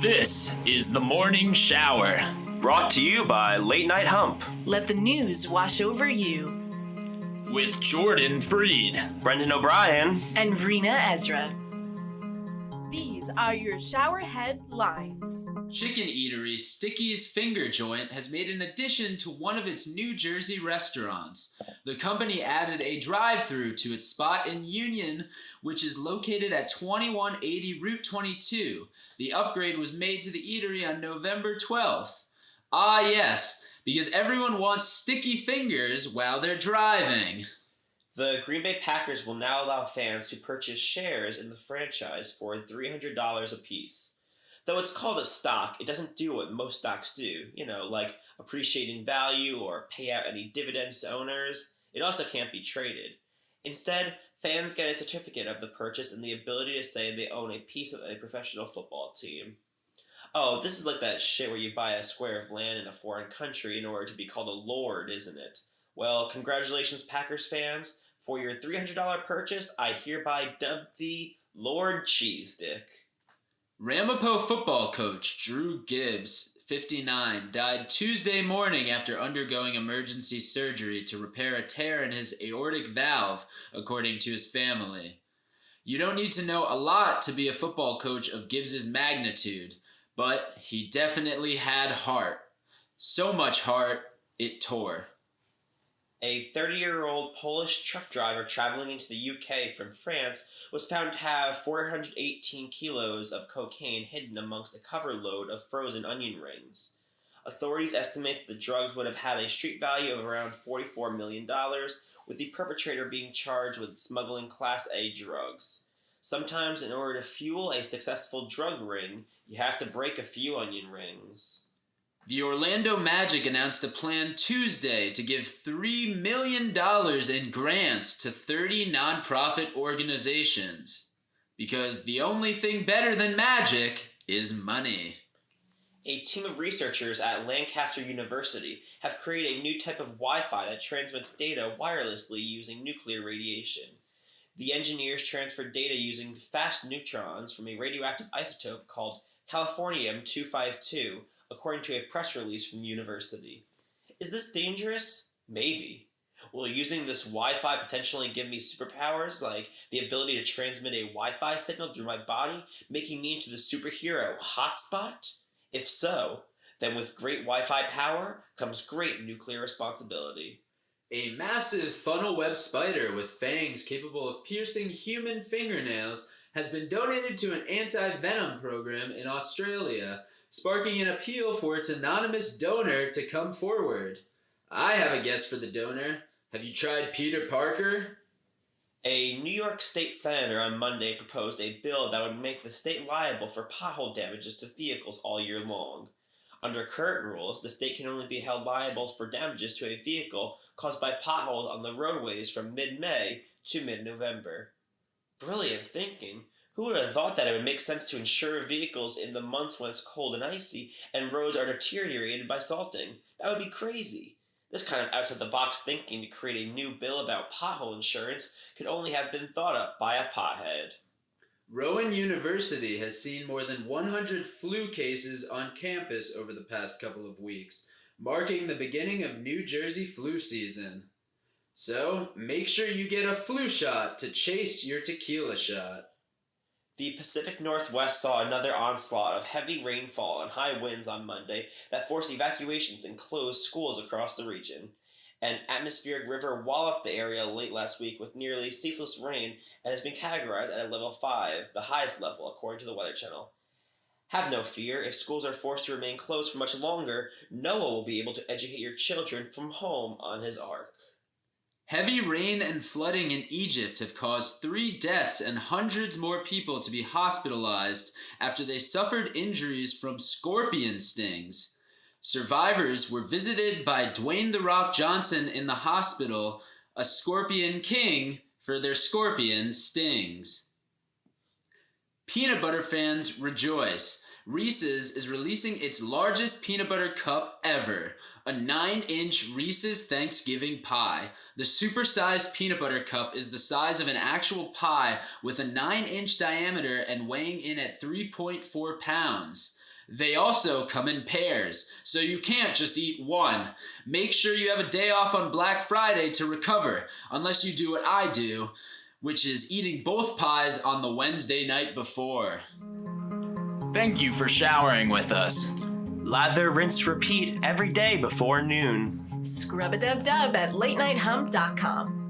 This is the Morning Shower. Brought to you by Late Night Hump. Let the news wash over you. With Jordan Freed, Brendan O'Brien, and Reena Ezra. These are your ShowerHead Lines. Chicken eatery Sticky's Finger Joint has made an addition to one of its New Jersey restaurants. The company added a drive-thru to its spot in Union, which is located at 2180 Route 22. The upgrade was made to the eatery on November 12th. Ah yes, because everyone wants sticky fingers while they're driving. The Green Bay Packers will now allow fans to purchase shares in the franchise for $300 apiece. Though it's called a stock, it doesn't do what most stocks do, like appreciate in value or pay out any dividends to owners. It also can't be traded. Instead, fans get a certificate of the purchase and the ability to say they own a piece of a professional football team. Oh, this is like that shit where you buy a square of land in a foreign country in order to be called a lord, isn't it? Well, congratulations, Packers fans. For your $300 purchase, I hereby dub thee Lord Cheese Dick. Ramapo football coach Drew Gibbs, 59, died Tuesday morning after undergoing emergency surgery to repair a tear in his aortic valve, according to his family. You don't need to know a lot to be a football coach of Gibbs's magnitude, but he definitely had heart. So much heart, it tore. A 30-year-old Polish truck driver traveling into the UK from France was found to have 418 kilos of cocaine hidden amongst a cover load of frozen onion rings. Authorities estimate the drugs would have had a street value of around $44 million, with the perpetrator being charged with smuggling Class A drugs. Sometimes, in order to fuel a successful drug ring, you have to break a few onion rings. The Orlando Magic announced a plan Tuesday to give $3 million in grants to 30 nonprofit organizations. Because the only thing better than magic is money. A team of researchers at Lancaster University have created a new type of Wi-Fi that transmits data wirelessly using nuclear radiation. The engineers transferred data using fast neutrons from a radioactive isotope called californium-252, according to a press release from the university. Is this dangerous? Maybe. Will using this Wi-Fi potentially give me superpowers, like the ability to transmit a Wi-Fi signal through my body, making me into the superhero Hotspot? If so, then with great Wi-Fi power comes great nuclear responsibility. A massive funnel web spider with fangs capable of piercing human fingernails has been donated to an anti-venom program in Australia, sparking an appeal for its anonymous donor to come forward. I have a guess for the donor. Have you tried Peter Parker? A New York state senator on Monday proposed a bill that would make the state liable for pothole damages to vehicles all year long. Under current rules, the state can only be held liable for damages to a vehicle caused by potholes on the roadways from mid-May to mid-November. Brilliant thinking. Who would have thought that it would make sense to insure vehicles in the months when it's cold and icy and roads are deteriorated by salting? That would be crazy. This kind of outside-the-box thinking to create a new bill about pothole insurance could only have been thought up by a pothead. Rowan University has seen more than 100 flu cases on campus over the past couple of weeks, marking the beginning of New Jersey flu season. So, make sure you get a flu shot to chase your tequila shot. The Pacific Northwest saw another onslaught of heavy rainfall and high winds on Monday that forced evacuations and closed schools across the region. An atmospheric river walloped the area late last week with nearly ceaseless rain and has been categorized at a level 5, the highest level according to the Weather Channel. Have no fear, if schools are forced to remain closed for much longer, Noah will be able to educate your children from home on his ark. Heavy rain and flooding in Egypt have caused 3 deaths and hundreds more people to be hospitalized after they suffered injuries from scorpion stings. Survivors were visited by Dwayne "The Rock" Johnson in the hospital, a scorpion king, for their scorpion stings. Peanut butter fans rejoice. Reeses is releasing its largest peanut butter cup ever, a 9-inch Reeses Thanksgiving pie. The supersized peanut butter cup is the size of an actual pie with a 9-inch diameter and weighing in at 3.4 pounds. They also come in pairs, so you can't just eat one. Make sure you have a day off on Black Friday to recover, unless you do what I do, which is eating both pies on the Wednesday night before. Thank you for showering with us. Lather, rinse, repeat every day before noon. Scrub-a-dub-dub at latenighthump.com.